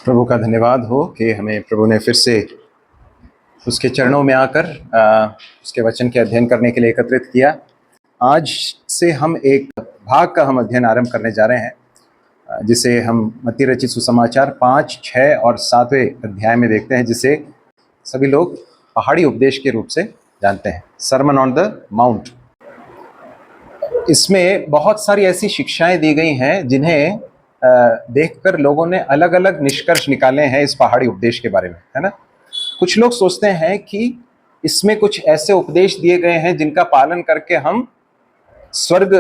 प्रभु का धन्यवाद हो कि हमें प्रभु ने फिर से उसके चरणों में आकर उसके वचन के अध्ययन करने के लिए एकत्रित किया। आज से हम एक भाग का अध्ययन आरंभ करने जा रहे हैं जिसे हम मत्ती रचित सुसमाचार 5, 6 और 7वें अध्याय में देखते हैं, जिसे सभी लोग पहाड़ी उपदेश के रूप से जानते हैं, सरमन ऑन द माउंट। इसमें बहुत सारी ऐसी शिक्षाएं दी गई हैं जिन्हें देखकर लोगों ने अलग अलग निष्कर्ष निकाले हैं इस पहाड़ी उपदेश के बारे में, है ना। कुछ लोग सोचते हैं कि इसमें कुछ ऐसे उपदेश दिए गए हैं जिनका पालन करके हम स्वर्ग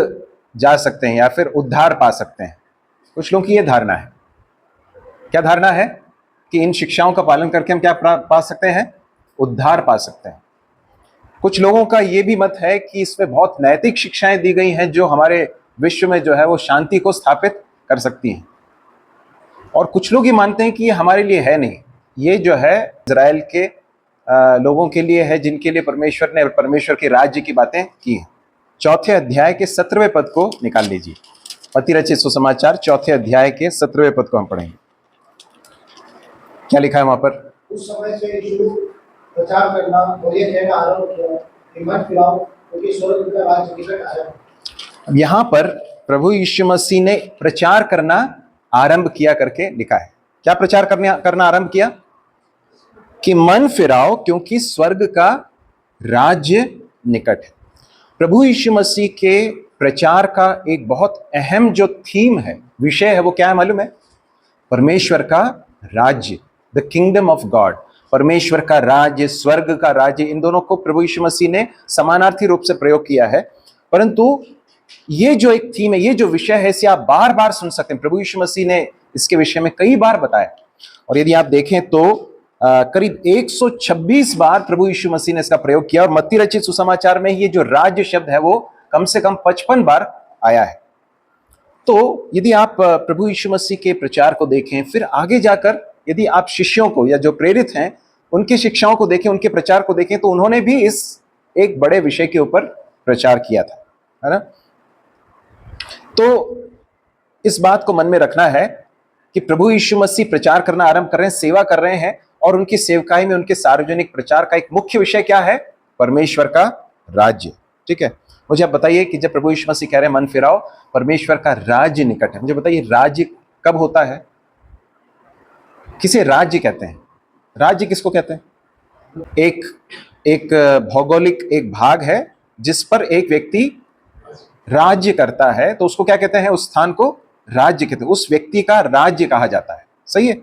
जा सकते हैं या फिर उद्धार पा सकते हैं। कुछ लोगों की यह धारणा है। क्या धारणा है? कि इन शिक्षाओं का पालन करके हम क्या पा सकते हैं? उद्धार पा सकते हैं। कुछ लोगों का यह भी मत है कि इसमें बहुत नैतिक शिक्षाएं दी गई हैं जो हमारे विश्व में जो है वो शांति को स्थापित कर सकती हैं। और कुछ लोग ये मानते हैं कि ये हमारे लिए है नहीं, ये जो है इजराइल के लोगों के लिए है जिनके लिए परमेश्वर ने परमेश्वर के राज्य की बातें की हैं। चौथे अध्याय के 17वें पद को निकाल लीजिए। मत्ती रचित सुसमाचार चौथे अध्याय के 17वें पद को हम पढ़ेंगे। क्या लिखा है वहां पर? उस समय से यीशु प्रचार करना और ये कहना आरंभ किया कि मत फिराओ क्योंकि स्वर्ग का राज्य निकट आया। अब यहाँ पर प्रभु यीशु मसीह ने प्रचार करना आरंभ किया करके लिखा है। क्या प्रचार करना आरंभ किया? कि मन फिराओ क्योंकि स्वर्ग का राज्य निकट है। प्रभु यीशु मसीह के प्रचार का एक बहुत अहम जो थीम है, विषय है, वो क्या है मालूम है? परमेश्वर का राज्य, द किंगडम ऑफ गॉड। परमेश्वर का राज्य, स्वर्ग का राज्य, इन दोनों को प्रभु यीशु मसीह ने समानार्थी रूप से प्रयोग किया है। परंतु ये जो एक थीम है, ये जो विषय है, इसे आप बार बार सुन सकते हैं। प्रभु यीशु मसीह ने इसके विषय में कई बार बताया, और यदि आप देखें तो करीब 126 बार प्रभु यीशु मसीह ने इसका प्रयोग किया। और मत्ती रचित सुसमाचार में ये जो राज्य शब्द है वो कम से कम 55 बार आया है। तो यदि आप प्रभु यीशु मसीह के प्रचार को देखें, फिर आगे जाकर यदि आप शिष्यों को या जो प्रेरित हैं उनकी शिक्षाओं को देखें, उनके प्रचार को देखें, तो उन्होंने भी इस एक बड़े विषय के ऊपर प्रचार किया था, है ना। तो इस बात को मन में रखना है कि प्रभु यीशु मसीह प्रचार करना आरंभ कर रहे हैं, सेवा कर रहे हैं, और उनकी सेवकाई में उनके सार्वजनिक प्रचार का एक मुख्य विषय क्या है? परमेश्वर का राज्य। ठीक है, मुझे आप बताइए कि जब प्रभु यीशु मसीह कह रहे हैं मन फिराओ, परमेश्वर का राज्य निकट है, मुझे बताइए राज्य कब होता है? किसे राज्य कहते हैं? राज्य किसको कहते हैं? एक भौगोलिक एक भाग है जिस पर एक व्यक्ति राज्य करता है, तो उसको क्या कहते हैं? उस स्थान को राज्य कहते हैं, उस व्यक्ति का राज्य कहा जाता है। सही है।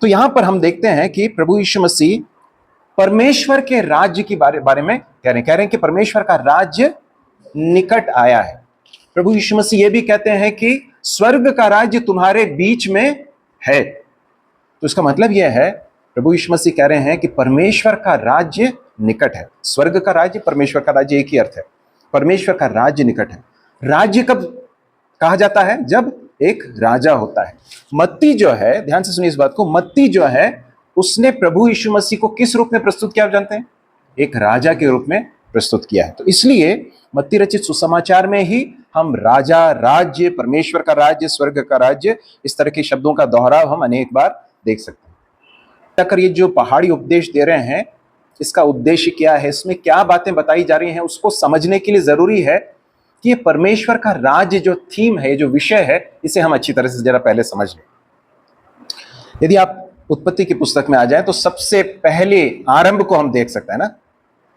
तो यहां पर हम देखते हैं कि प्रभु यीशु मसीह परमेश्वर के राज्य की बारे में कह रहे हैं कि परमेश्वर का राज्य निकट आया है। प्रभु यीशु मसीह ये भी कहते हैं कि स्वर्ग का राज्य तुम्हारे बीच में है। तो इसका मतलब यह है, प्रभु यीशु मसीह कह रहे हैं कि परमेश्वर का राज्य निकट है। स्वर्ग का राज्य, परमेश्वर का राज्य, एक ही अर्थ है। परमेश्वर का राज्य निकट है। राज्य कब कहा जाता है? जब एक राजा होता है। मत्ती जो है, ध्यान से सुनिए इस बात को, मत्ती जो है उसने प्रभु यीशु मसीह को किस रूप में प्रस्तुत किया, आप जानते हैं? एक राजा के रूप में प्रस्तुत किया है। तो इसलिए मत्ती रचित सुसमाचार में ही हम राजा, राज्य, परमेश्वर का राज्य, स्वर्ग का राज्य, इस तरह के शब्दों का दोहराव हम अनेक बार देख सकते हैं। अगर ये जो पहाड़ी उपदेश दे रहे हैं, इसका उद्देश्य क्या है, इसमें क्या बातें बताई जा रही हैं, उसको समझने के लिए जरूरी है कि ये परमेश्वर का राज्य जो थीम है, जो विषय है, इसे हम अच्छी तरह से जरा पहले समझ लें। यदि आप उत्पत्ति की पुस्तक में आ जाए तो सबसे पहले आरंभ को हम देख सकते हैं ना।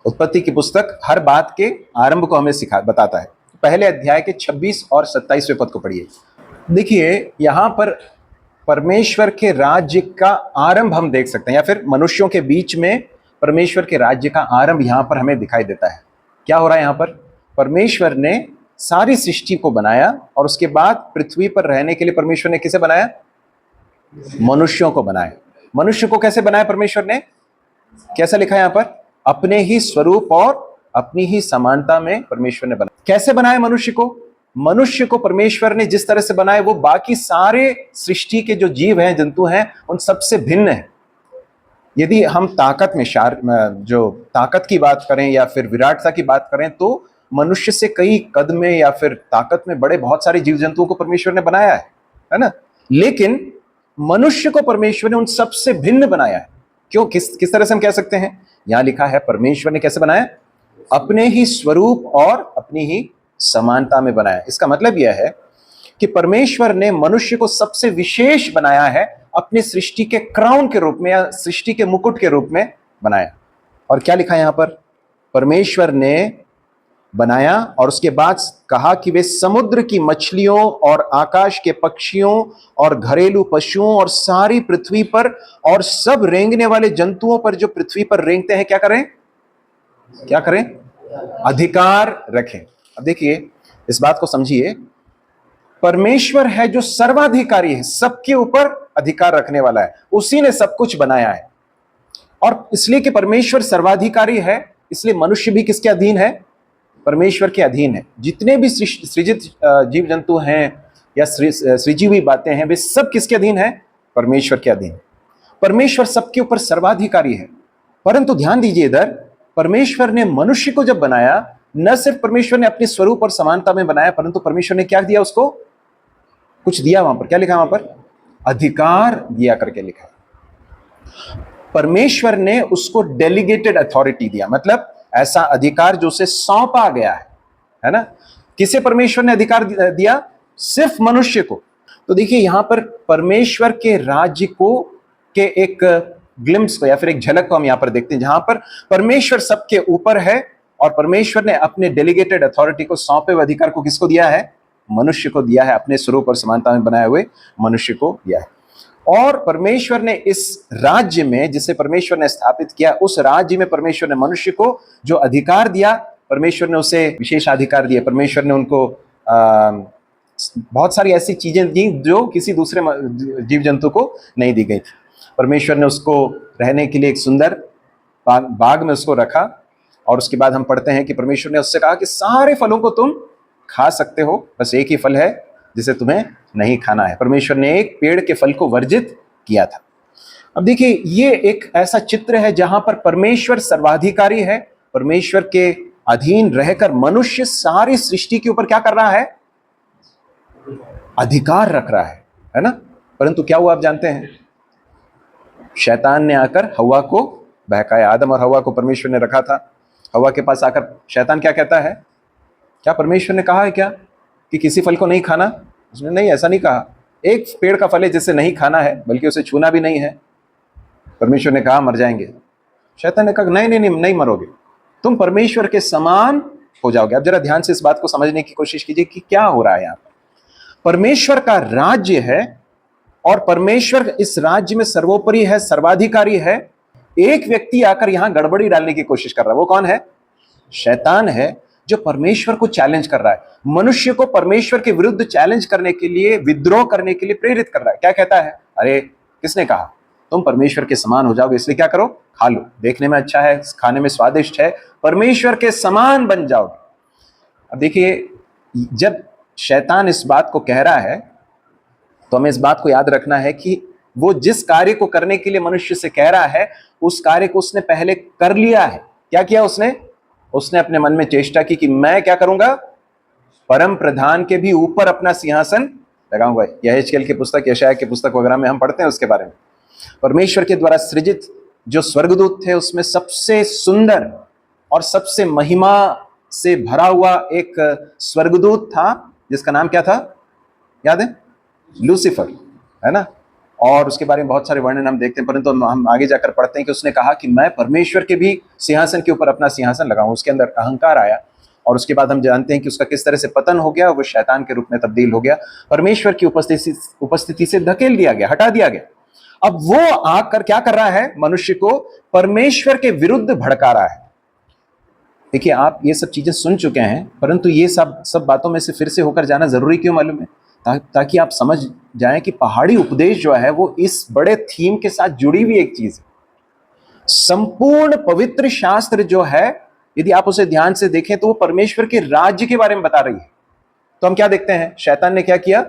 उत्पत्ति की पुस्तक हर बात के आरंभ को हमें बताता है। पहले अध्याय के 26 और 27वें पद को पढ़िए। देखिए यहां पर परमेश्वर के राज्य का आरंभ हम देख सकते हैं, या फिर मनुष्यों के बीच में परमेश्वर के राज्य का आरंभ यहां पर हमें दिखाई देता है। क्या हो रहा है यहां पर? परमेश्वर ने सारी सृष्टि को बनाया, और उसके बाद पृथ्वी पर रहने के लिए परमेश्वर ने किसे बनाया? मनुष्यों को बनाया। मनुष्य को कैसे बनाया परमेश्वर ने? कैसा लिखा है यहां पर? अपने ही स्वरूप और अपनी ही समानता में परमेश्वर ने बनाया। कैसे बनाया मनुष्य को? मनुष्य को परमेश्वर ने जिस तरह से बनाया वो बाकी सारे सृष्टि के जो जीव हैं, जंतु हैं, उन सबसे भिन्न है। यदि हम ताकत में जो ताकत की बात करें या फिर विराटता की बात करें, तो मनुष्य से कई कद में या फिर ताकत में बड़े बहुत सारे जीव जंतुओं को परमेश्वर ने बनाया है ना। लेकिन मनुष्य को परमेश्वर ने उन सबसे भिन्न बनाया है। क्यों, किस तरह से हम कह सकते हैं? यहां लिखा है परमेश्वर ने कैसे बनाया? अपने ही स्वरूप और अपनी ही समानता में बनाया। इसका मतलब यह है कि परमेश्वर ने मनुष्य को सबसे विशेष बनाया है, अपनी सृष्टि के क्राउन के रूप में या सृष्टि के मुकुट के रूप में बनाया। और क्या लिखा है यहां पर? परमेश्वर ने बनाया और उसके बाद कहा कि वे समुद्र की मछलियों और आकाश के पक्षियों और घरेलू पशुओं और सारी पृथ्वी पर और सब रेंगने वाले जंतुओं पर जो पृथ्वी पर रेंगते हैं क्या करें? क्या करें? अधिकार रखें। अब देखिए, इस बात को समझिए, परमेश्वर है जो सर्वाधिकारी है, सबके ऊपर अधिकार रखने वाला है, उसी ने सब कुछ बनाया है। और इसलिए कि परमेश्वर सर्वाधिकारी है, इसलिए मनुष्य भी किसके अधीन है? परमेश्वर के अधीन है। जितने भी सृजित जीव जंतु हैं या सृजी हुई बातें हैं, वे सब किसके अधीन है? परमेश्वर के अधीन। परमेश्वर सबके ऊपर सर्वाधिकारी है। परंतु ध्यान दीजिए, इधर परमेश्वर ने मनुष्य को जब बनाया, न सिर्फ परमेश्वर ने अपने स्वरूप और समानता में बनाया, परंतु परमेश्वर ने क्या दिया उसको? कुछ दिया। वहां पर क्या लिखा? वहां पर अधिकार दिया करके लिखा है। परमेश्वर ने उसको डेलीगेटेड अथॉरिटी दिया, मतलब ऐसा अधिकार जो उसे सौंपा गया है ना? किसे परमेश्वर ने अधिकार दिया? सिर्फ मनुष्य को। तो देखिए, यहां पर परमेश्वर के राज्य को के एक ग्लिम्स को या फिर एक झलक को हम यहां पर देखते हैं, जहां पर परमेश्वर सबके ऊपर है और परमेश्वर ने अपने डेलीगेटेड अथॉरिटी को, सौंपे हुए अधिकार को किसको दिया है? मनुष्य को दिया है। अपने स्वरूप और समानता में बनाए हुए मनुष्य को दिया है। और परमेश्वर ने इस राज्य में, जिसे परमेश्वर ने स्थापित किया, उस राज्य में परमेश्वर ने मनुष्य को जो अधिकार दिया, परमेश्वर ने उसे विशेषाधिकार दिए। परमेश्वर ने उनको बहुत सारी ऐसी चीजें दी जो किसी दूसरे जीव जंतु को नहीं दी गई थी। परमेश्वर ने उसको रहने के लिए एक सुंदर बाग में उसको रखा। और उसके बाद हम पढ़ते हैं कि परमेश्वर ने उससे कहा कि सारे फलों को तुम खा सकते हो, बस एक ही फल है जिसे तुम्हें नहीं खाना है। परमेश्वर ने एक पेड़ के फल को वर्जित किया था। अब देखिए, ये एक ऐसा चित्र है जहां पर परमेश्वर सर्वाधिकारी है। परमेश्वर के अधीन रहकर मनुष्य सारी सृष्टि के ऊपर क्या कर रहा है? अधिकार रख रहा है ना? परंतु क्या हुआ आप जानते हैं? शैतान ने आकर हव्वा को बहकाया। आदम और हव्वा को परमेश्वर ने रखा था। हव्वा के पास आकर शैतान क्या कहता है? क्या परमेश्वर ने कहा है क्या कि किसी फल को नहीं खाना? उसने नहीं, ऐसा नहीं कहा। एक पेड़ का फल है जिसे नहीं खाना है, बल्कि उसे छूना भी नहीं है। परमेश्वर ने कहा मर जाएंगे। शैतान ने कहा नहीं नहीं नहीं, नहीं मरोगे, तुम परमेश्वर के समान हो जाओगे। अब जरा ध्यान से इस बात को समझने की कोशिश कीजिए कि क्या हो रहा है यहाँ पर। परमेश्वर का राज्य है और परमेश्वर इस राज्य में सर्वोपरि है, सर्वाधिकारी है। एक व्यक्ति आकर यहां गड़बड़ी डालने की कोशिश कर रहा है। वो कौन है? शैतान है, जो परमेश्वर को चैलेंज कर रहा है। मनुष्य को परमेश्वर के विरुद्ध चैलेंज करने के लिए, विद्रोह करने के लिए प्रेरित कर रहा है। क्या कहता है? अरे किसने कहा तुम परमेश्वर के समान हो जाओगे, इसलिए क्या करो, खा लो, देखने में अच्छा है, खाने में स्वादिष्ट है, परमेश्वर के समान बन जाओगे। अब देखिए, जब शैतान इस बात को कह रहा है तो हमें इस बात को याद रखना है कि वो जिस कार्य को करने के लिए मनुष्य से कह रहा है, उस कार्य को उसने पहले कर लिया है। क्या किया उसने? उसने अपने मन में चेष्टा की कि मैं क्या करूंगा, परम प्रधान के भी ऊपर अपना सिंहासन लगाऊंगा। यहेजकेल की पुस्तक, यशायाह की पुस्तक वगैरह में हम पढ़ते हैं उसके बारे में। परमेश्वर के द्वारा सृजित जो स्वर्गदूत थे, उसमें सबसे सुंदर और सबसे महिमा से भरा हुआ एक स्वर्गदूत था, जिसका नाम क्या था, याद है? लूसीफर, है ना? और उसके बारे में बहुत सारे वर्णन हम देखते हैं, परंतु हम आगे जाकर पढ़ते हैं कि उसने कहा कि मैं परमेश्वर के भी सिंहासन के ऊपर अपना सिंहासन लगाऊं। उसके अंदर अहंकार आया और उसके बाद हम जानते हैं कि उसका किस तरह से पतन हो गया, वो शैतान के रूप में तब्दील हो गया, परमेश्वर की उपस्थिति से धकेल दिया गया, हटा दिया गया। अब वो आकर क्या कर रहा है? मनुष्य को परमेश्वर के विरुद्ध भड़का रहा है। देखिए, आप ये सब चीजें सुन चुके हैं, परंतु ये सब बातों में से फिर से होकर जाना जरूरी क्यों मालूम है? ताकि आप समझ जाएं कि पहाड़ी उपदेश जो है वो इस बड़े थीम के साथ जुड़ी हुई एक चीज है। संपूर्ण पवित्र शास्त्र जो है, यदि आप उसे ध्यान से देखें तो वो परमेश्वर के राज्य के बारे में बता रही है। तो हम क्या देखते हैं? शैतान ने क्या किया?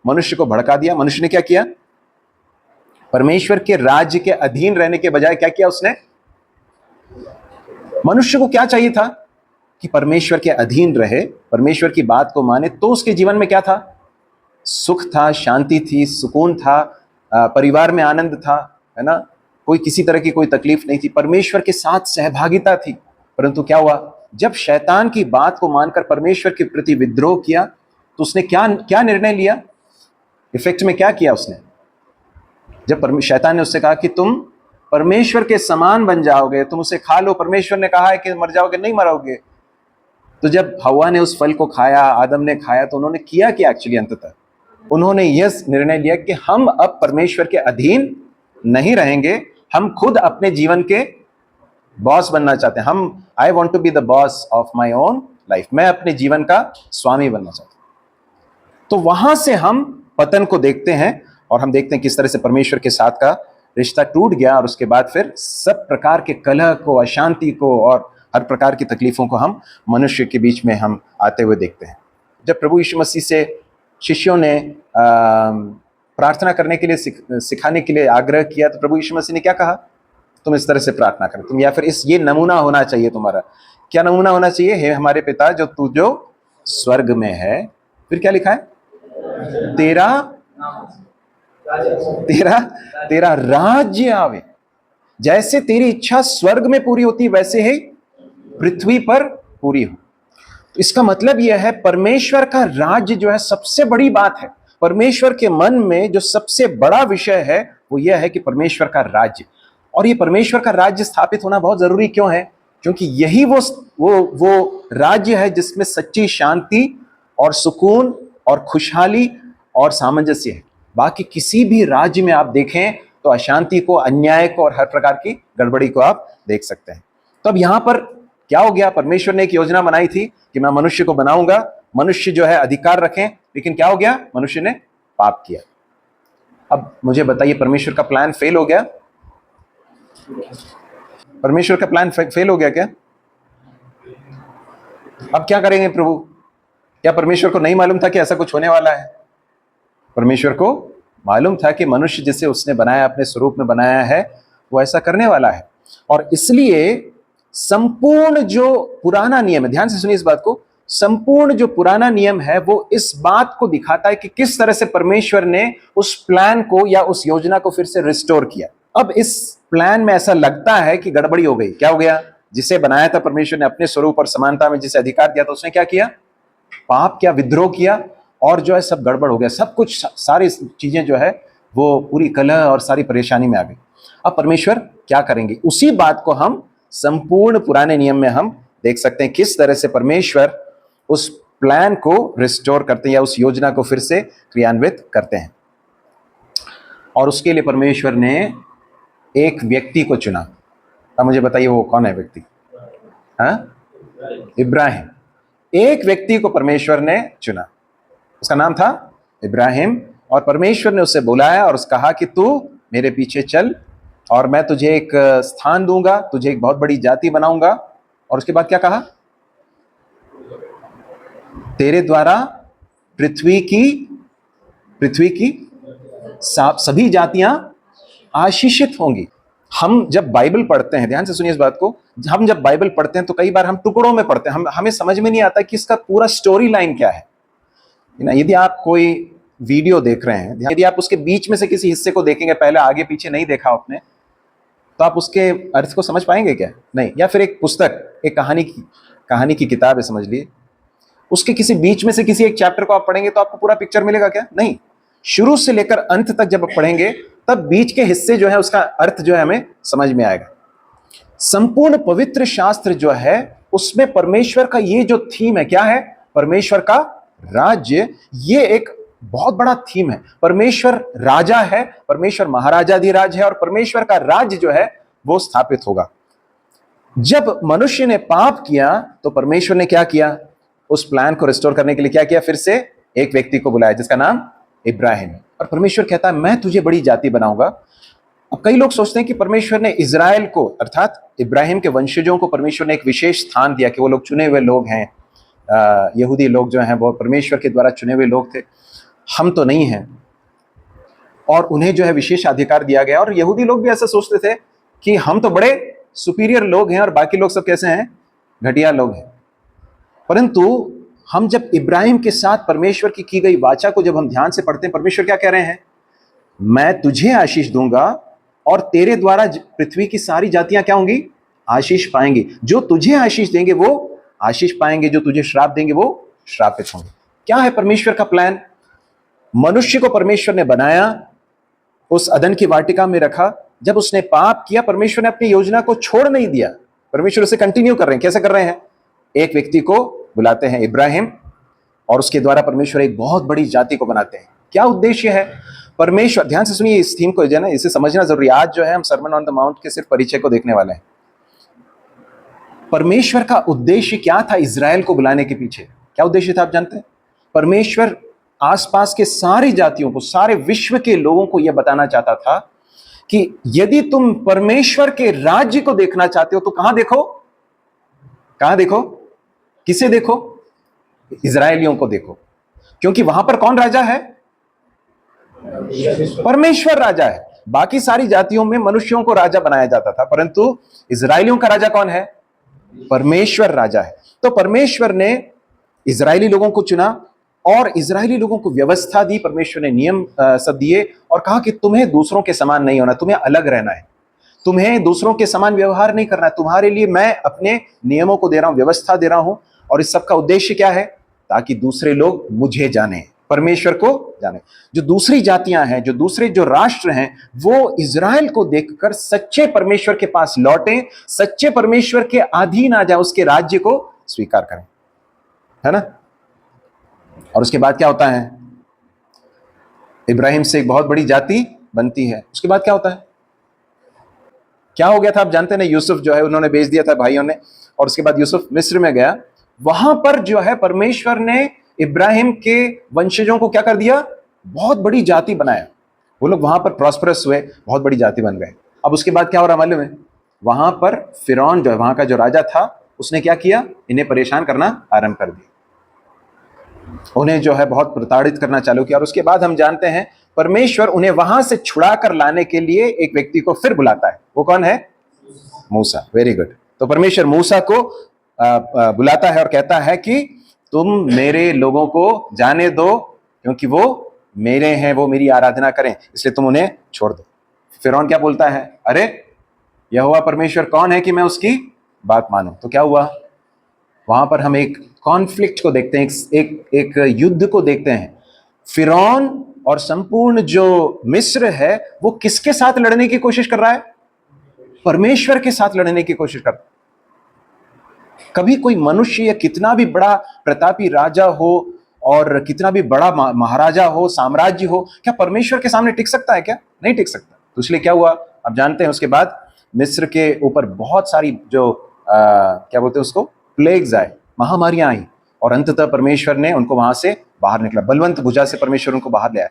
मनुष्य को भड़का दिया। मनुष्य ने क्या किया? परमेश्वर के राज्य के अधीन रहने के बजाय क्या किया उसने? मनुष्य को क्या चाहिए था कि परमेश्वर के अधीन रहे, परमेश्वर की बात को माने, तो उसके जीवन में क्या था? सुख था, शांति थी, सुकून था, परिवार में आनंद था, है ना, कोई किसी तरह की कोई तकलीफ नहीं थी, परमेश्वर के साथ सहभागिता थी। परंतु क्या हुआ, जब शैतान की बात को मानकर परमेश्वर के प्रति विद्रोह किया तो उसने क्या क्या निर्णय लिया, इफेक्ट में क्या किया उसने। जब शैतान ने उससे कहा कि तुम परमेश्वर के समान बन जाओगे, तुम उसे खा लो, परमेश्वर ने कहा है कि मर जाओगे, नहीं मरोगे। तो जब हव्वा ने उस फल को खाया, आदम ने खाया, तो उन्होंने किया क्या एक्चुअली, अंततः उन्होंने यह निर्णय लिया कि हम अब परमेश्वर के अधीन नहीं रहेंगे, हम खुद अपने जीवन के बॉस बनना चाहते हैं। हम I want to be the boss of my own life, मैं अपने जीवन का स्वामी बनना चाहता हूं। तो वहां से हम पतन को देखते हैं और हम देखते हैं किस तरह से परमेश्वर के साथ का रिश्ता टूट गया, और उसके बाद फिर सब प्रकार के कलह को, अशांति को और हर प्रकार की तकलीफों को हम मनुष्य के बीच में हम आते हुए देखते हैं। जब प्रभु यीशु मसीह से शिष्यों ने प्रार्थना करने के लिए सिखाने के लिए आग्रह किया, तो प्रभु यीशु मसीह ने क्या कहा, तुम इस तरह से प्रार्थना करो, तुम, या फिर ये नमूना होना चाहिए तुम्हारा। क्या नमूना होना चाहिए, हे हमारे पिता जो तू जो स्वर्ग में है, फिर क्या लिखा है, तेरा तेरा तेरा राज्य आवे, जैसे तेरी इच्छा स्वर्ग में पूरी होती वैसे ही पृथ्वी पर पूरी हो। इसका मतलब यह है, परमेश्वर का राज्य जो है सबसे बड़ी बात है। परमेश्वर के मन में जो सबसे बड़ा विषय है वो यह है कि परमेश्वर का राज्य, और ये परमेश्वर का राज्य स्थापित होना बहुत जरूरी क्यों है, क्योंकि यही वो राज्य है जिसमें सच्ची शांति और सुकून और खुशहाली और सामंजस्य है। बाकी किसी भी राज्य में आप देखें तो अशांति को, अन्याय को और हर प्रकार की गड़बड़ी को आप देख सकते हैं। तो अब यहां पर क्या हो गया, परमेश्वर ने एक योजना बनाई थी कि मैं मनुष्य को बनाऊंगा, मनुष्य जो है अधिकार रखें, लेकिन क्या हो गया, मनुष्य ने पाप किया। अब मुझे बताइए, परमेश्वर का प्लान फेल हो गया, परमेश्वर का प्लान फेल हो गया क्या? अब क्या करेंगे प्रभु? क्या परमेश्वर को नहीं मालूम था कि ऐसा कुछ होने वाला है? परमेश्वर को मालूम था कि मनुष्य जिसे उसने बनाया, अपने स्वरूप में बनाया है, वो ऐसा करने वाला है। और इसलिए संपूर्ण जो पुराना नियम है, ध्यान से सुनिए इस बात को, संपूर्ण जो पुराना नियम है वो इस बात को दिखाता है कि किस तरह से परमेश्वर ने उस प्लान को या उस योजना को फिर से रिस्टोर किया। अब इस प्लान में ऐसा लगता है कि गड़बड़ी हो गई। क्या हो गया? जिसे बनाया था परमेश्वर ने अपने स्वरूप और समानता में, जिसे अधिकार दिया था, उसने क्या किया? पाप किया, विद्रोह किया, और जो है सब गड़बड़ हो गया। सब कुछ, सारी चीजें जो है वो पूरी कलह और सारी परेशानी में आ गई। अब परमेश्वर क्या करेंगे? उसी बात को हम संपूर्ण पुराने नियम में हम देख सकते हैं, किस तरह से परमेश्वर उस प्लान को रिस्टोर करते हैं या उस योजना को फिर से क्रियान्वित करते हैं। और उसके लिए परमेश्वर ने एक व्यक्ति को चुना। अब मुझे बताइए वो कौन है व्यक्ति? हाँ, इब्राहिम। एक व्यक्ति को परमेश्वर ने चुना, उसका नाम था इब्राहिम, और परमेश्वर ने उसे बुलाया और उसने कहा कि तू मेरे पीछे चल और मैं तुझे एक स्थान दूंगा, तुझे एक बहुत बड़ी जाति बनाऊंगा। और उसके बाद क्या कहा? तेरे द्वारा पृथ्वी की सभी जातियां आशीषित होंगी। हम जब बाइबल पढ़ते हैं, ध्यान से सुनिए इस बात को, हम जब बाइबल पढ़ते हैं तो कई बार हम टुकड़ों में पढ़ते हैं, हमें समझ में नहीं आता कि इसका पूरा स्टोरी लाइन क्या है ना। यदि आप कोई वीडियो देख रहे हैं, यदि आप उसके बीच में से किसी हिस्से को देखेंगे, पहले आगे पीछे नहीं देखा आपने, तो आप उसके अर्थ को समझ पाएंगे क्या? नहीं। या फिर एक पुस्तक, एक कहानी की किताब है समझ लिए, उसके किसी बीच में से किसी एक चैप्टर को आप पढ़ेंगे तो आपको पूरा पिक्चर मिलेगा क्या? नहीं। शुरू से लेकर अंत तक जब आप पढ़ेंगे तब बीच के हिस्से जो है उसका अर्थ जो है हमें समझ में आएगा। संपूर्ण पवित्र शास्त्र जो है उसमें परमेश्वर का ये जो थीम है, क्या है? परमेश्वर का राज्य। ये एक बहुत बड़ा थीम है। परमेश्वर राजा है, परमेश्वर महाराजाधिराज है, और परमेश्वर का राज्य जो है वो स्थापित होगा। जब मनुष्य ने पाप किया तो परमेश्वर ने क्या किया? उस प्लान को रिस्टोर करने के लिए क्या किया? फिर से एक व्यक्ति को बुलाया जिसका नाम इब्राहिम है। और परमेश्वर कहता है मैं तुझे बड़ी जाति बनाऊंगा। अब कई लोग सोचते हैं कि परमेश्वर ने इजराइल को, अर्थात इब्राहिम के वंशजों को परमेश्वर ने एक विशेष स्थान दिया कि वो लोग चुने हुए लोग हैं, यहूदी लोग जो हैं वो परमेश्वर के द्वारा चुने हुए लोग थे, हम तो नहीं हैं, और उन्हें जो है विशेष अधिकार दिया गया। और यहूदी लोग भी ऐसा सोचते थे कि हम तो बड़े सुपीरियर लोग हैं और बाकी लोग सब कैसे हैं? घटिया लोग हैं। परंतु हम जब इब्राहिम के साथ परमेश्वर की गई वाचा को जब हम ध्यान से पढ़ते हैं, परमेश्वर क्या कह रहे हैं? मैं तुझे आशीष दूंगा और तेरे द्वारा पृथ्वी की सारी जातियां क्या होंगी? आशीष पाएंगी। जो तुझे आशीष देंगे वो आशीष पाएंगे, जो तुझे श्राप देंगे वो श्रापित होंगे। क्या है परमेश्वर का प्लान? मनुष्य को परमेश्वर ने बनाया, उस अदन की वाटिका में रखा। जब उसने पाप किया, परमेश्वर ने अपनी योजना को छोड़ नहीं दिया, परमेश्वर उसे कंटिन्यू कर रहे हैं। कैसे कर रहे हैं? एक व्यक्ति को बुलाते हैं इब्राहिम, और उसके द्वारा परमेश्वर एक बहुत बड़ी जाति को बनाते हैं। क्या उद्देश्य है? परमेश्वर, ध्यान से सुनिए इस थीम को, जो है ना, इसे समझना जरूरी है। आज जो है हम सर्मन ऑन द माउंट के सिर्फ परिचय को देखने वाले हैं। परमेश्वर का उद्देश्य क्या था इजराइल को बुलाने के पीछे? क्या उद्देश्य था आप जानते हैं? परमेश्वर आसपास के सारी जातियों को, सारे विश्व के लोगों को यह बताना चाहता था कि यदि तुम परमेश्वर के राज्य को देखना चाहते हो तो कहां देखो? कहां देखो? किसे देखो? इजराइलियों को देखो। क्योंकि वहां पर कौन राजा है? परमेश्वर राजा है। बाकी सारी जातियों में मनुष्यों को राजा बनाया जाता था, परंतु इजराइलियों का राजा कौन है? परमेश्वर राजा है। तो परमेश्वर ने इजरायली लोगों को चुना और इजरायली लोगों को व्यवस्था दी। परमेश्वर ने नियम सब दिए और कहा कि तुम्हें दूसरों के समान नहीं होना, तुम्हें अलग रहना है, तुम्हें दूसरों के समान व्यवहार नहीं करना है। तुम्हारे लिए मैं अपने नियमों को दे रहा हूं, व्यवस्था दे रहा हूं। और इस सब का उद्देश्य क्या है? ताकि दूसरे लोग मुझे जाने, परमेश्वर को जाने। जो दूसरी जातियां हैं, जो दूसरे जो राष्ट्र हैं, वो इजराइल को देखकर सच्चे परमेश्वर के पास लौटें, सच्चे परमेश्वर के अधीन आ जाए, उसके राज्य को स्वीकार करें, है ना। और उसके बाद क्या होता है? इब्राहिम से एक बहुत बड़ी जाति बनती है। उसके बाद क्या होता है? क्या हो गया था आप जानते हैं ना? यूसुफ जो है उन्होंने बेच दिया था भाइयों ने, और उसके बाद यूसुफ मिस्र में गया। वहां पर जो है परमेश्वर ने इब्राहिम के वंशजों को क्या कर दिया? बहुत बड़ी जाति बनाया। वो लोग वहां पर प्रॉस्परस हुए, बहुत बड़ी जाति बन गए। अब उसके बाद क्या हो रहा मालूम है? वहां पर फिरौन जो है, वहां का जो राजा था, उसने क्या किया? इन्हें परेशान करना आरंभ कर दिया, उन्हें जो है बहुत प्रताड़ित करना चालू किया। और उसके बाद हम जानते हैं परमेश्वर उन्हें वहां से छुड़ा कर लाने के लिए एक व्यक्ति को फिर बुलाता है। वो कौन है? मूसा। Very good. तो परमेश्वर मूसा को बुलाता है और कहता है कि तुम मेरे लोगों को जाने दो, क्योंकि वो मेरे हैं, वो मेरी आराधना करें, इसलिए तुम उन्हें छोड़ दो। फिरौन क्या बोलता है? अरे यहोवा परमेश्वर कौन है कि मैं उसकी बात मानूं? तो क्या हुआ? वहां पर हम एक कॉन्फ्लिक्ट को देखते हैं, एक युद्ध को देखते हैं। फिरौन और संपूर्ण जो मिस्र है, वो किसके साथ लड़ने की कोशिश कर रहा है? परमेश्वर के साथ लड़ने की कोशिश कर रहा है। कभी कोई मनुष्य या कितना भी बड़ा प्रतापी राजा हो और कितना भी बड़ा महाराजा हो, साम्राज्य हो, क्या परमेश्वर के सामने टिक सकता है? क्या नहीं टिक सकता। तो इसलिए क्या हुआ आप जानते हैं? उसके बाद मिस्र के ऊपर बहुत सारी जो क्या बोलते हैं उसको, प्लेग्स आए, महामारियां आई, और अंततः परमेश्वर ने उनको वहां से बाहर निकला, बलवंत भुजा से परमेश्वर उनको बाहर ले आया।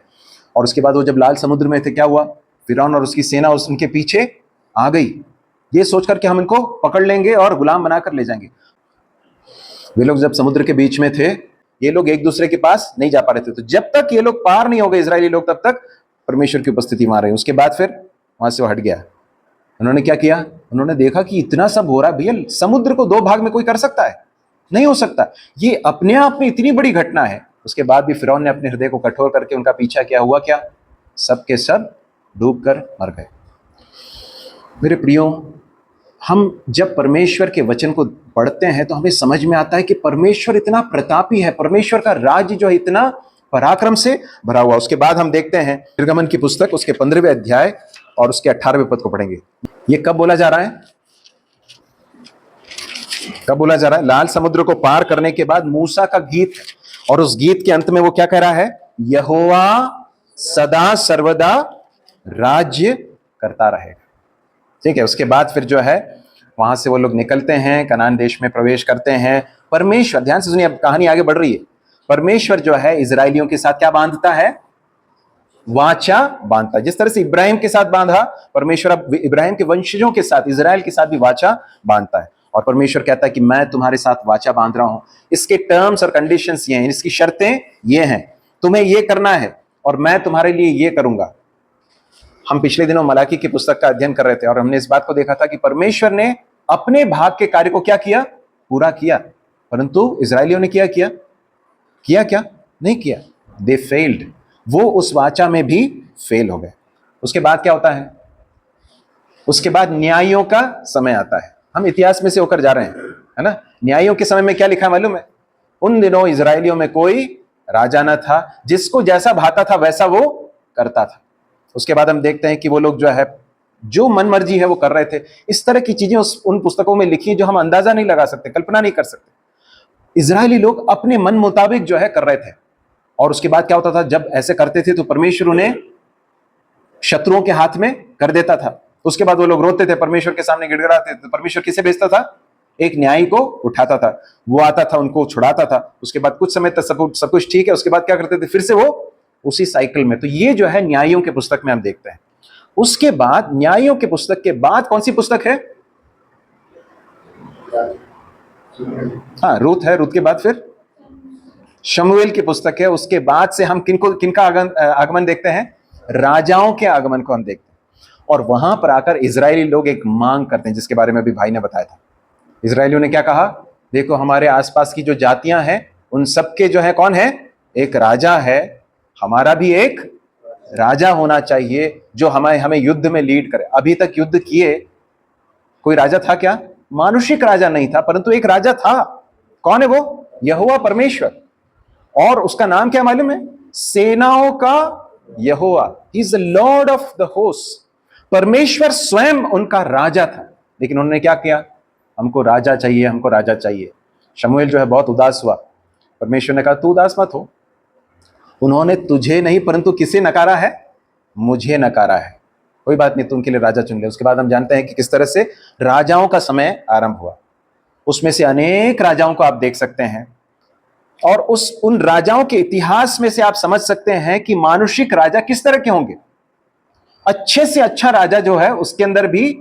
और उसके बाद वो जब लाल समुद्र में थे, क्या हुआ? फिरौन और उसकी सेना उनके पीछे आ गई, ये सोचकर कि हम इनको पकड़ लेंगे और गुलाम बनाकर ले जाएंगे। वे लोग जब समुद्र के बीच में थे, ये लोग एक दूसरे के पास नहीं जा पा रहे थे। तो जब तक ये लोग पार नहीं हो गए, इजरायली लोग, तब तक परमेश्वर की उपस्थिति वहां रही। उसके बाद फिर वहां से वो हट गया। उन्होंने क्या किया? उन्होंने देखा कि इतना सब हो रहा है, भैया समुद्र को दो भाग में कोई कर सकता है? नहीं हो सकता। ये अपने आप में इतनी बड़ी घटना है। उसके बाद भी फिरौन ने अपने हृदय को कठोर करके उनका पीछा किया। हुआ क्या? सब के सब डूबकर मर गए। मेरे प्रियो, हम जब परमेश्वर के वचन को पढ़ते हैं तो हमें समझ में आता है कि परमेश्वर इतना प्रतापी है, परमेश्वर का राज्य जो है इतना पराक्रम से भरा हुआ। उसके बाद हम देखते हैं निर्गमन की पुस्तक, उसके 15वें अध्याय और उसके 18वें पद को पढ़ेंगे। ये कब बोला जा रहा है? कब बोला जा रहा है? लाल समुद्र को पार करने के बाद मूसा का गीत है, और उस गीत के अंत में वो क्या कह रहा है? यहोवा सदा सर्वदा राज्य करता रहेगा। ठीक है। उसके बाद फिर जो है वहां से वो लोग निकलते हैं, कनान देश में प्रवेश करते हैं। परमेश्वर, ध्यान से सुनिए, अब कहानी आगे बढ़ रही है। परमेश्वर जो है इजरायलियों के साथ क्या बांधता है? वाचा बांधता है। जिस तरह से इब्राहिम के साथ बांधा, परमेश्वर अब इब्राहिम के वंशजों के साथ, इजराइल के साथ भी वाचा बांधता है। और परमेश्वर कहता है कि मैं तुम्हारे साथ वाचा बांध रहा हूं। इसके टर्म्स और कंडीशंस ये हैं, इसकी शर्तें ये हैं, तुम्हें ये करना है और मैं तुम्हारे लिए ये करूंगा। हम पिछले दिनों मलाकी की पुस्तक का अध्ययन कर रहे थे और हमने इस बात को देखा था कि परमेश्वर ने अपने भाग के कार्य को क्या किया? पूरा किया। परंतु इजरायलियों ने किया क्या? नहीं किया। They failed. वो उस वाचा में भी फेल हो गए। उसके बाद क्या होता है? उसके बाद न्यायियों का समय आता है। हम इतिहास में से होकर जा रहे हैं, है ना। न्यायियों के समय में क्या लिखा है मालूम है? उन दिनों इजरायलियों में कोई राजा न था, जिसको जैसा भाता था वैसा वो करता था। उसके बाद हम देखते हैं कि वो लोग जो है जो मन मर्जी है वो कर रहे थे। इस तरह की चीजें उन पुस्तकों में लिखी जो हम अंदाजा नहीं लगा सकते, कल्पना नहीं कर सकते। इजरायली लोग अपने मन मुताबिक जो है कर रहे थे। और उसके बाद क्या होता था? जब ऐसे करते थे तो परमेश्वर उन्हें शत्रुओं के हाथ में कर देता था। उसके बाद वो लोग रोते थे, परमेश्वर के सामने गिड़गिड़ाते थे। तो परमेश्वर किसे भेजता था? एक न्यायी को उठाता था, वो आता था, उनको छुड़ाता था। उसके बाद कुछ समय तक सब कुछ ठीक है। उसके बाद क्या करते थे? फिर से वो उसी साइकिल में। तो ये जो है न्यायियों के पुस्तक में हम देखते हैं। उसके बाद न्यायियों के पुस्तक के बाद कौन सी पुस्तक है? हाँ, रूत है। रूत के बाद फिर शमूएल की पुस्तक है। उसके बाद से हम किनका आगमन देखते हैं? राजाओं के आगमन को हम देखते हैं। और वहां पर आकर इजरायली लोग एक मांग करते हैं, जिसके बारे में अभी भाई ने बताया था। इजरायलियों ने क्या कहा? देखो, हमारे आसपास की जो जातियां हैं उन सबके जो है कौन है? एक राजा है। हमारा भी एक राजा होना चाहिए जो हमें युद्ध में लीड करे। अभी तक युद्ध किए कोई राजा था क्या? मानुषिक राजा नहीं था, परंतु एक राजा था। कौन है वो? यहोवा परमेश्वर। और उसका नाम क्या मालूम है? सेनाओं का यहोवा। He is the lord of the host. परमेश्वर स्वयं उनका राजा था। लेकिन उन्होंने क्या किया? हमको राजा चाहिए, हमको राजा चाहिए। शमूएल जो है बहुत उदास हुआ। परमेश्वर ने कहा तू उदास मत हो। उन्होंने तुझे नहीं परंतु किसे नकारा है? मुझे नकारा है। कोई बात नहीं, तुम उनके लिए राजा चुन ले। उसके बाद हम जानते हैं कि किस तरह से राजाओं का समय आरंभ हुआ। उसमें से अनेक राजाओं को आप देख सकते हैं। और उन राजाओं के इतिहास में से आप समझ सकते हैं कि मानुषिक राजा किस तरह के होंगे। अच्छे से अच्छा राजा जो है उसके अंदर भी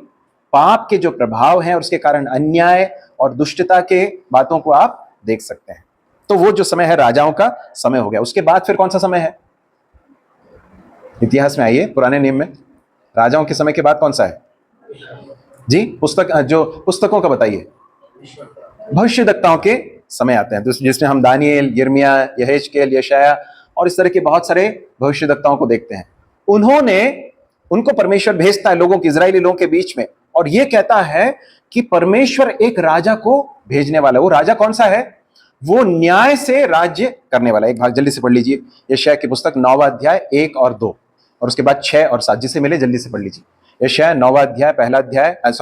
पाप के जो प्रभाव हैं, उसके कारण अन्याय और दुष्टता के बातों को आप देख सकते हैं। तो वो जो समय है राजाओं का समय हो गया। उसके बाद फिर कौन सा समय है? इतिहास में आइए, पुराने नियम में राजाओं के समय के बाद कौन सा है जी? पुस्तकों का बताइए। भविष्यद्वक्ताओं के समय आते हैं, जिसमें हम दानिएल, यिर्मयाह, यहेजकेल, यशायाह और इस तरह के बहुत सारे भविष्यद्वक्ताओं को देखते हैं। उनको परमेश्वर भेजता है लोगों के, इजरायली लोगों के बीच में, और यह कहता है कि परमेश्वर एक राजा को भेजने वाला है। वो राजा कौन सा है? वो न्याय से राज्य करने वाला है। एक भाग जल्दी से पढ़ लीजिए, यशायाह की पुस्तक 9वां अध्याय 1 और 2, और उसके बाद 6 और 7। जिसे मिले जल्दी से पढ़ लीजिए। यशायाह 9वां अध्याय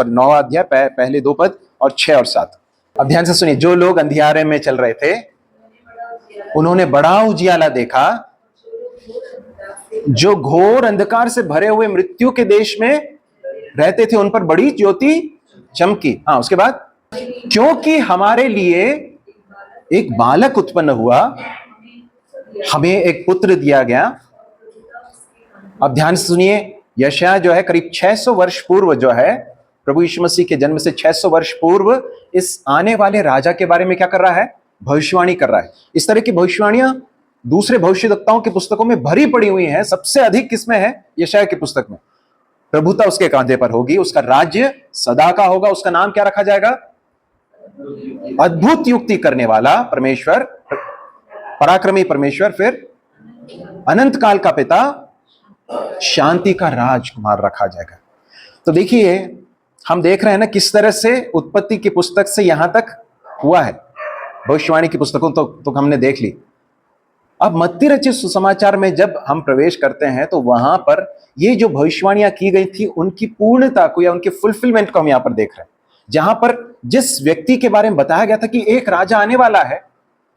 9वां अध्याय पहले 2 पद और 6 और 7। अब ध्यान से सुनिए। जो लोग अंधियारे में चल रहे थे उन्होंने बड़ा उजियाला देखा। जो घोर अंधकार से भरे हुए मृत्यु के देश में रहते थे उन पर बड़ी ज्योति चमकी। हाँ, उसके बाद क्योंकि हमारे लिए एक बालक उत्पन्न हुआ, हमें एक पुत्र दिया गया। अब ध्यान से सुनिए। यशायाह जो है करीब 600 वर्ष पूर्व जो है, प्रभु यीशु मसीह के जन्म से 600 वर्ष पूर्व इस आने वाले राजा के बारे में क्या कर रहा है? भविष्यवाणी कर रहा है। इस तरह की भविष्यवाणियां दूसरे भविष्यद्वक्ताओं की पुस्तकों में भरी पड़ी हुई हैं। सबसे अधिक किसमें है? यशायाह की पुस्तक में। प्रभुता उसके कांधे पर होगी, उसका राज्य सदा का होगा। उसका नाम क्या रखा जाएगा? अद्भुत युक्ति करने वाला परमेश्वर, पराक्रमी परमेश्वर, फिर अनंत काल का पिता, शांति का राजकुमार रखा जाएगा। तो देखिए, हम देख रहे हैं ना किस तरह से उत्पत्ति की पुस्तक से यहां तक हुआ है। भविष्यवाणी की पुस्तकों तो हमने देख ली। अब मत्ती रचित सुसमाचार में जब हम प्रवेश करते हैं तो वहां पर ये जो भविष्यवाणियां की गई थी उनकी पूर्णता को या उनके फुलफिलमेंट को हम यहां पर देख रहे हैं। जहां पर जिस व्यक्ति के बारे में बताया गया था कि एक राजा आने वाला है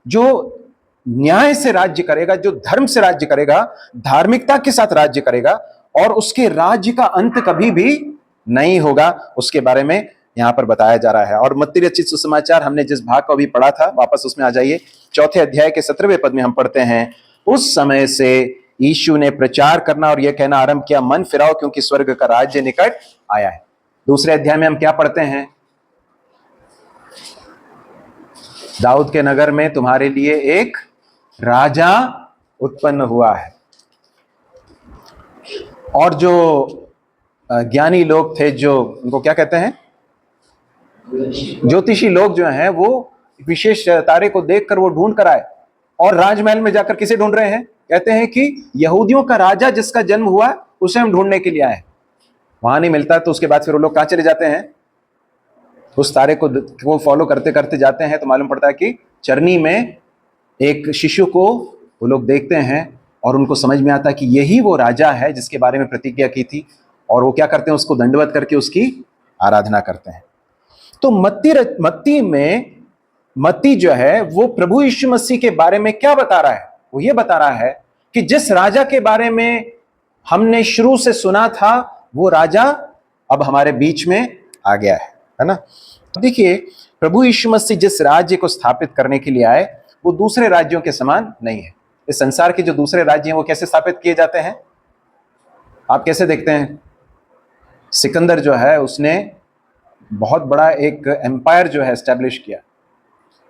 जो न्याय से राज्य करेगा, जो धर्म से राज्य करेगा, धार्मिकता के साथ राज्य करेगा, और उसके राज्य का अंत कभी भी नहीं होगा, उसके बारे में यहां पर बताया जा रहा है। और मत्ती रचित सुसमाचार हमने जिस भाग को अभी पढ़ा था, वापस उसमें आ जाइए। 4 अध्याय के 17वें पद में हम पढ़ते हैं, उस समय से यीशु ने प्रचार करना और यह कहना आरंभ किया, मन फिराओ क्योंकि स्वर्ग का राज्य निकट आया है। दूसरे अध्याय में हम क्या पढ़ते हैं? दाऊद के नगर में तुम्हारे लिए एक राजा उत्पन्न हुआ है। और जो ज्ञानी लोग थे, जो उनको क्या कहते हैं? ज्योतिषी लोग जो हैं, वो विशेष तारे को देखकर वो ढूंढ कर आए और राजमहल में जाकर किसे ढूंढ रहे हैं? कहते हैं कि यहूदियों का राजा जिसका जन्म हुआ उसे हम ढूंढने के लिए आए। वहां नहीं मिलता तो उसके बाद फिर वो लोग कहां चले जाते हैं? उस तारे को फॉलो करते करते जाते हैं तो मालूम पड़ता है कि चरनी में एक शिशु को वो लोग देखते हैं और उनको समझ में आता है कि यही वो राजा है जिसके बारे में प्रतिज्ञा की थी, और वो क्या करते हैं? उसको दंडवत करके उसकी आराधना करते हैं। तो मत्ती जो है वो प्रभु यीशु मसीह के बारे में क्या बता रहा है? वो ये बता रहा है कि जिस राजा के बारे में हमने शुरू से सुना था वो राजा अब हमारे बीच में आ गया है ना। तो देखिए, प्रभु यीशु मसीह जिस राज्य को स्थापित करने के लिए आए वो दूसरे राज्यों के समान नहीं है। इस संसार के जो दूसरे राज्य हैं वो कैसे स्थापित किए जाते हैं? आप कैसे देखते हैं? सिकंदर जो है उसने बहुत बड़ा एक एम्पायर जो है एस्टेब्लिश किया,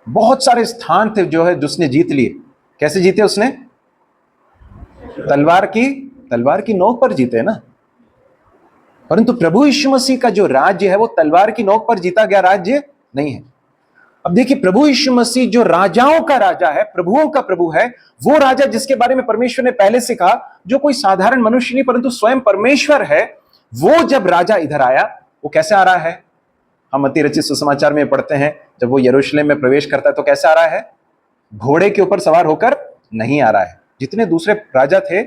बहुत सारे स्थान थे जो है जिसने जीत लिए। कैसे जीते उसने? तलवार की नोक पर जीते ना। परंतु प्रभु यीशु मसीह का जो राज्य है वो तलवार की नोक पर जीता गया राज्य नहीं है। अब देखिए, प्रभु यीशु मसीह जो राजाओं का राजा है, प्रभुओं का प्रभु है, वो राजा जिसके बारे में परमेश्वर ने पहले से कहा, जो कोई साधारण मनुष्य नहीं परंतु स्वयं परमेश्वर है, वो जब राजा इधर आया वो कैसे आ रहा है? हम मत्ती रचित सुसमाचार में पढ़ते हैं, जब वो यरूशलेम में प्रवेश करता है तो कैसे आ रहा है? घोड़े के ऊपर सवार होकर नहीं आ रहा है। जितने दूसरे राजा थे,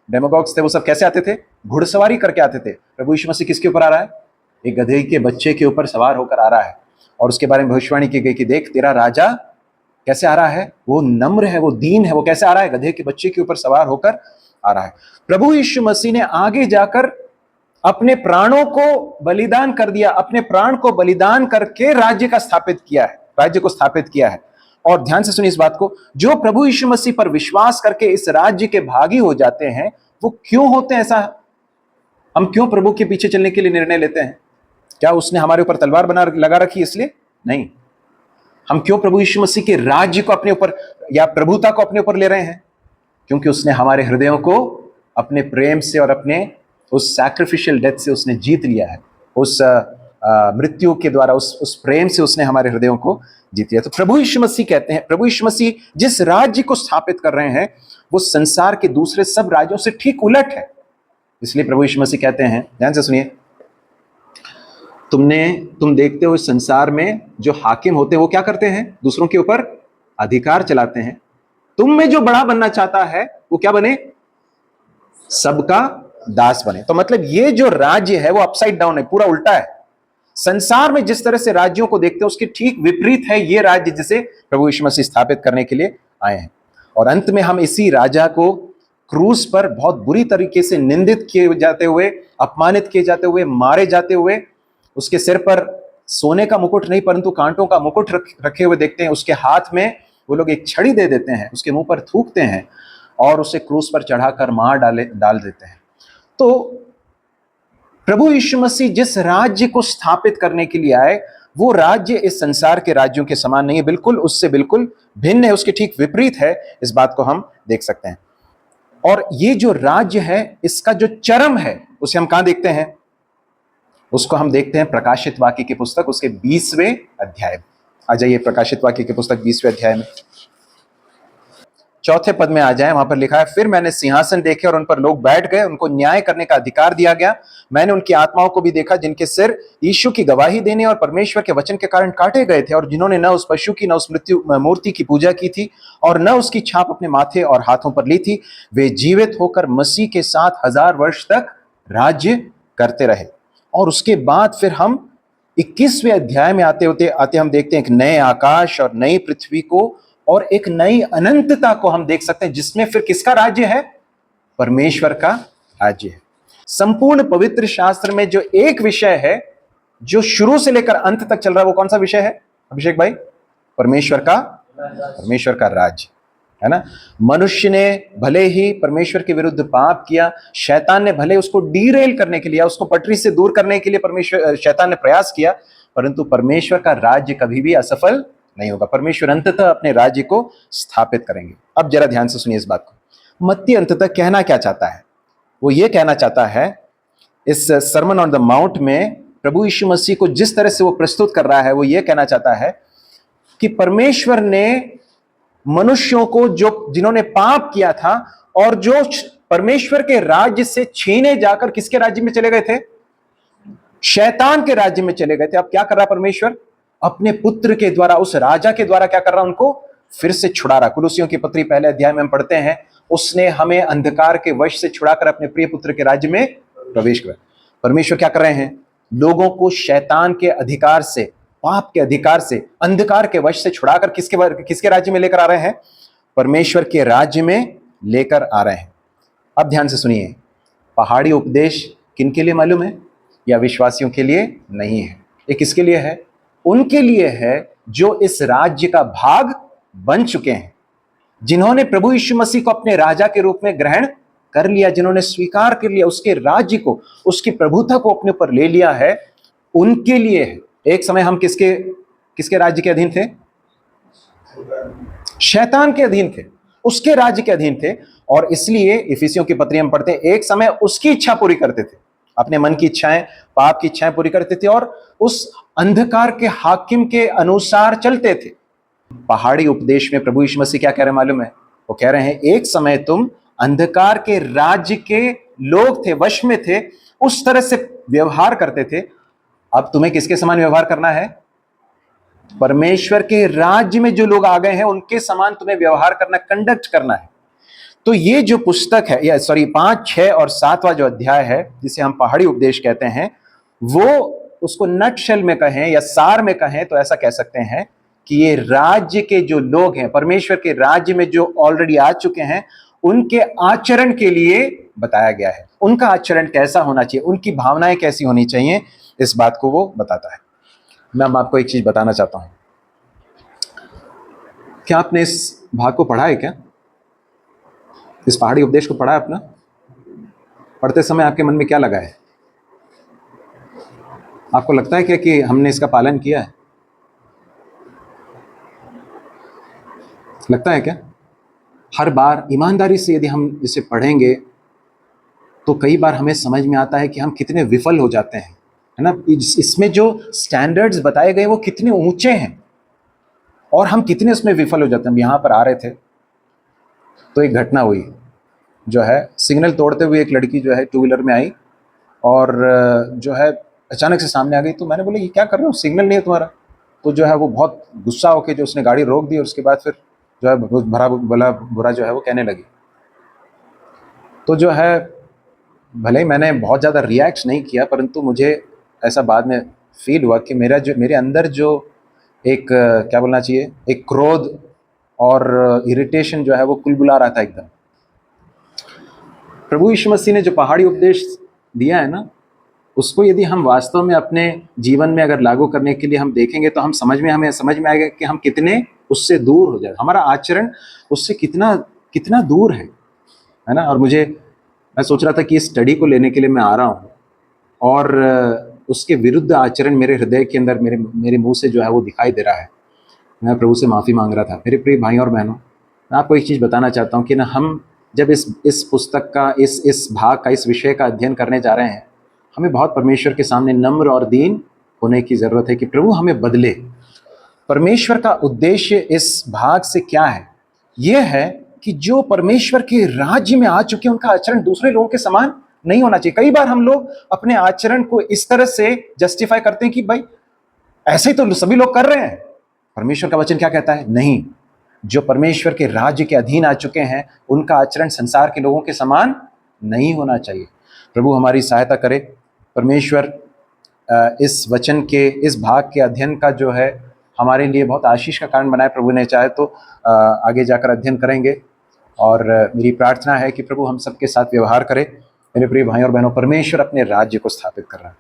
डेमोगॉग्स थे, वो सब कैसे आते थे? घुड़सवारी करके आते थे। प्रभु यीशु मसीह किसके ऊपर आ रहा है? एक गधे के बच्चे के ऊपर सवार होकर आ रहा है, और उसके बारे में भविष्यवाणी की गई कि देख तेरा राजा कैसे आ रहा है? वो नम्र है, वो दीन है। वो कैसे आ रहा है? गधे के बच्चे के ऊपर सवार होकर आ रहा है। प्रभु यीशु मसीह ने आगे जाकर अपने प्राणों को बलिदान कर दिया, अपने प्राण को बलिदान करके राज्य को स्थापित किया है। और ध्यान से सुनिए इस बात को, जो प्रभु यीशु मसीह पर विश्वास करके इस राज्य के भागी हो जाते हैं वो क्यों होते हैं? ऐसा हम क्यों प्रभु के पीछे चलने के लिए निर्णय लेते हैं? क्या उसने हमारे ऊपर तलवार लगा रखी इसलिए? नहीं। हम क्यों प्रभु यीशु मसीह के राज्य को अपने ऊपर या प्रभुता को अपने ऊपर ले रहे हैं? क्योंकि उसने हमारे हृदयों को अपने प्रेम से और अपने उस सैक्रिफिशियल डेथ से उसने जीत लिया है। उस मृत्यु के द्वारा, उस प्रेम से उसने हमारे हृदयों को जीत लिया। तो प्रभु यीशु मसीह कहते हैं, प्रभु यीशु मसीह जिस राज्य को स्थापित कर रहे हैं वो संसार के दूसरे सब राज्यों से ठीक उलट है। इसलिए प्रभु यीशु मसीह कहते हैं, ध्यान से सुनिए, तुम देखते हो इस संसार में जो हाकिम होते हैं वो क्या करते हैं? दूसरों के ऊपर अधिकार चलाते हैं। तुम में जो बड़ा बनना चाहता है वो क्या बने? सबका दास बने। तो मतलब ये जो राज्य है वो अपसाइड डाउन है, पूरा उल्टा है। संसार में जिस तरह से राज्यों को देखते हैं उसके ठीक विपरीत है ये राज्य जिसे प्रभु यीशु मसीह स्थापित करने के लिए आए हैं। और अंत में हम इसी राजा को क्रूस पर बहुत बुरी तरीके से निंदित किए जाते हुए, अपमानित किए जाते हुए, मारे जाते हुए, उसके सिर पर सोने का मुकुट नहीं परंतु कांटों का मुकुट रखे हुए देखते हैं। उसके हाथ में वो लोग एक छड़ी दे देते हैं, उसके मुंह पर थूकते हैं और उसे क्रूस पर चढ़ाकर मार डाल देते हैं। तो प्रभु यीशु मसीह जिस राज्य को स्थापित करने के लिए आए वो राज्य इस संसार के राज्यों के समान नहीं है, बिल्कुल उससे बिल्कुल भिन्न है, उसके ठीक विपरीत है। इस बात को हम देख सकते हैं। और ये जो राज्य है इसका जो चरम है उसे हम कहां देखते हैं? उसको हम देखते हैं प्रकाशित वाक्य की पुस्तक उसके 20वें अध्याय। आ जाइए प्रकाशित वाक्य की पुस्तक 20वें अध्याय में, चौथे पद में आ जाए। वहां पर लिखा है, फिर मैंने सिंहासन देखे और उन पर लोग बैठ गए, उनको न्याय करने का अधिकार दिया गया। मैंने उनकी आत्माओं को भी देखा जिनके सिर यीशु की गवाही देने और परमेश्वर के वचन के कारण काटे गए थे, और जिन्होंने न उस पशु की न उस मूर्ति की पूजा की थी और न उसकी छाप अपने माथे और हाथों पर ली थी। वे जीवित होकर मसीह के साथ 1000 वर्ष तक राज्य करते रहे। और उसके बाद फिर हम 21वें अध्याय में आते हम देखते हैं एक नए आकाश और नई पृथ्वी को और एक नई अनंतता को हम देख सकते हैं, जिसमें फिर किसका राज्य है? परमेश्वर का राज्य है। संपूर्ण पवित्र शास्त्र में जो एक विषय है जो शुरू से लेकर अंत तक चल रहा है वो कौन सा विषय है अभिषेक भाई? परमेश्वर का राज्य है ना। मनुष्य ने भले ही परमेश्वर के विरुद्ध पाप किया, शैतान ने भले उसको डीरेल करने के लिए, उसको पटरी से दूर करने के लिए शैतान ने प्रयास किया, परंतु परमेश्वर का राज्य कभी भी असफल नहीं होगा। परमेश्वर अंततः अपने राज्य को स्थापित करेंगे। अब जरा ध्यान से सुनिए इस बात को। मत्ती अंततः कहना क्या चाहता है? वो ये कहना चाहता है इस सरमन ऑन द माउंट में प्रभु यीशु मसीह को जिस तरह से वो प्रस्तुत कर रहा है, वो ये कहना चाहता है कि परमेश्वर ने मनुष्यों को जिन्होंने पाप किया था और जो परमेश्वर के राज्य से छीने जाकर किसके राज्य में चले गए थे? शैतान के राज्य में चले गए थे। अब क्या कर रहा परमेश्वर? अपने पुत्र के द्वारा, उस राजा के द्वारा क्या कर रहा? उनको फिर से छुड़ा रहा। कुलुसियों की पत्री पहले अध्याय में हम पढ़ते हैं, उसने हमें अंधकार के वश से छुड़ाकर अपने प्रिय पुत्र के राज्य में प्रवेश किया। परमेश्वर क्या कर रहे हैं? लोगों को शैतान के अधिकार से, पाप के अधिकार से, अंधकार के वश से छुड़ाकर किसके राज्य में लेकर आ रहे हैं? परमेश्वर के राज्य में लेकर आ रहे हैं। अब ध्यान से सुनिए, पहाड़ी उपदेश किनके लिए मालूम है? या विश्वासियों के लिए नहीं है। ये किसके लिए है? उनके लिए है जो इस राज्य का भाग बन चुके हैं, जिन्होंने प्रभु यीशु मसीह को अपने राजा के रूप में ग्रहण कर लिया, जिन्होंने स्वीकार कर लिया, उसके राज्य को, उसकी प्रभुता को अपने ऊपर ले लिया है, उनके लिए है। एक समय हम किसके राज्य के अधीन थे? शैतान के अधीन थे, उसके राज्य के अधीन थे। और इसलिए इफिसियों की पत्री हम पढ़ते हैं, एक समय उसकी इच्छा पूरी करते थे, अपने मन की इच्छाएं, पाप की इच्छाएं पूरी करते थे और उस अंधकार के हाकिम के अनुसार चलते थे। पहाड़ी उपदेश में प्रभु यीशु मसीह क्या कह रहे हैं मालूम है? वो कह रहे हैं, एक समय तुम अंधकार के राज्य के लोग थे, वश में थे, उस तरह से व्यवहार करते थे। अब तुम्हें किसके समान व्यवहार करना है? परमेश्वर के राज्य में जो लोग आ गए हैं उनके समान तुम्हें व्यवहार करना, कंडक्ट करना है। तो ये जो पुस्तक है, या सॉरी 5, 6 और 7वां जो अध्याय है, जिसे हम पहाड़ी उपदेश कहते हैं, वो उसको नटशेल में कहें या सार में कहें तो ऐसा कह सकते हैं कि ये राज्य के जो लोग हैं, परमेश्वर के राज्य में जो ऑलरेडी आ चुके हैं, उनके आचरण के लिए बताया गया है। उनका आचरण कैसा होना चाहिए, उनकी भावनाएं कैसी होनी चाहिए, इस बात को वो बताता है। मैं आपको एक चीज बताना चाहता हूं। क्या आपने इस भाग को पढ़ा है? क्या इस पहाड़ी उपदेश को पढ़ा है अपना? पढ़ते समय आपके मन में क्या लगा है? आपको लगता है क्या कि हमने इसका पालन किया है? लगता है क्या? हर बार ईमानदारी से यदि हम इसे पढ़ेंगे तो कई बार हमें समझ में आता है कि हम कितने विफल हो जाते हैं, है ना? इसमें जो स्टैंडर्ड्स बताए गए वो कितने ऊंचे हैं और हम कितने उसमें विफल हो जाते हैं। हम यहाँ पर आ रहे थे तो एक घटना हुई, जो है सिग्नल तोड़ते हुए एक लड़की जो है 2 व्हीलर में आई और जो है अचानक से सामने आ गई। तो मैंने बोला ये क्या कर रहे हो, सिग्नल नहीं है तुम्हारा? तो जो है वो बहुत गुस्सा होकर जो उसने गाड़ी रोक दी और उसके बाद फिर जो है भरा भला बुरा जो है वो कहने लगी। तो जो है भले ही मैंने बहुत ज़्यादा रिएक्ट नहीं किया, परंतु मुझे ऐसा बाद में फील हुआ कि मेरे अंदर जो एक क्या बोलना चाहिए, एक क्रोध और इरिटेशन जो है वो कुलबुला रहा था एकदम। प्रभु यीशु मसीह ने जो पहाड़ी उपदेश दिया है ना, उसको यदि हम वास्तव में अपने जीवन में अगर लागू करने के लिए हम देखेंगे तो हमें समझ में आएगा कि हम कितने उससे दूर हो जाए, हमारा आचरण उससे कितना दूर है ना। और मैं सोच रहा था कि इस स्टडी को लेने के लिए मैं आ रहा हूँ और उसके विरुद्ध आचरण मेरे हृदय के अंदर, मेरे मुंह से जो है वो दिखाई दे रहा है। मैं प्रभु से माफ़ी मांग रहा था। मेरे प्रिय भाई और बहनों, मैं आपको एक चीज़ बताना चाहता हूँ कि ना, हम जब इस पुस्तक का, इस भाग का, इस विषय का अध्ययन करने जा रहे हैं, हमें बहुत परमेश्वर के सामने नम्र और दीन होने की ज़रूरत है कि प्रभु हमें बदले। परमेश्वर का उद्देश्य इस भाग से क्या है? यह है कि जो परमेश्वर के राज्य में आ चुके हैं उनका आचरण दूसरे लोगों के समान नहीं होना चाहिए। कई बार हम लोग अपने आचरण को इस तरह से जस्टिफाई करते हैं कि भाई ऐसे ही तो सभी लोग कर रहे हैं। परमेश्वर का वचन क्या कहता है? नहीं, जो परमेश्वर के राज्य के अधीन आ चुके हैं उनका आचरण संसार के लोगों के समान नहीं होना चाहिए। प्रभु हमारी सहायता करे। परमेश्वर इस वचन के, इस भाग के अध्ययन का जो है हमारे लिए बहुत आशीष का कारण बनाए। प्रभु ने चाहे तो आगे जाकर अध्ययन करेंगे और मेरी प्रार्थना है कि प्रभु हम सबके साथ व्यवहार करे। मेरे प्रिय भाई और बहनों, परमेश्वर अपने राज्य को स्थापित कर रहा है।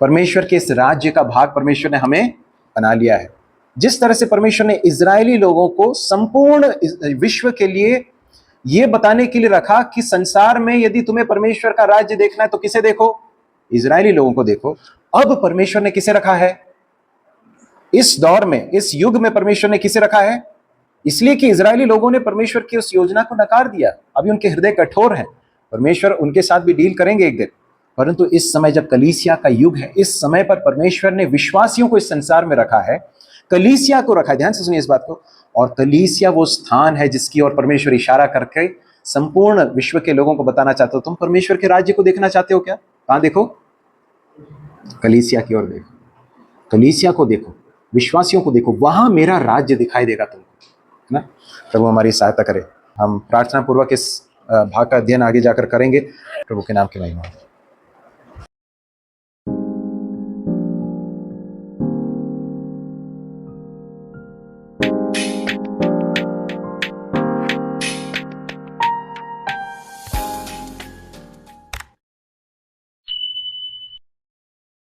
परमेश्वर के इस राज्य का भाग परमेश्वर ने हमें बना लिया है। जिस तरह से परमेश्वर ने इजरायली लोगों को संपूर्ण विश्व के लिए ये बताने के लिए रखा कि संसार में यदि तुम्हें परमेश्वर का राज्य देखना है तो किसे देखो? इजरायली लोगों को देखो। अब परमेश्वर ने किसे रखा है? इस दौर में, इस युग में परमेश्वर ने किसे रखा है? इसलिए कि इजरायली लोगों ने परमेश्वर की उस योजना को नकार दिया। अभी उनके हृदय कठोर हैं। परमेश्वर उनके साथ भी डील करेंगे एक दिन, परंतु इस समय जब कलीसिया का युग है, इस समय पर परमेश्वर ने विश्वासियों को इस संसार में रखा है, कलीसिया को रखा है। ध्यान से सुनिए इस बात को। और कलीसिया वो स्थान है जिसकी ओर परमेश्वर इशारा करके संपूर्ण विश्व के लोगों को बताना चाहते हो, तुम परमेश्वर के राज्य को देखना चाहते हो क्या? कहां देखो? कलीसिया की ओर देखो, कलीसिया को देखो, विश्वासियों को देखो, वहां मेरा राज्य दिखाई देगा तुमको, है ना? प्रभु हमारी सहायता करे। हम प्रार्थना पूर्वक इस भाग का अध्ययन आगे जाकर करेंगे। प्रभु के नाम की महिमा हो।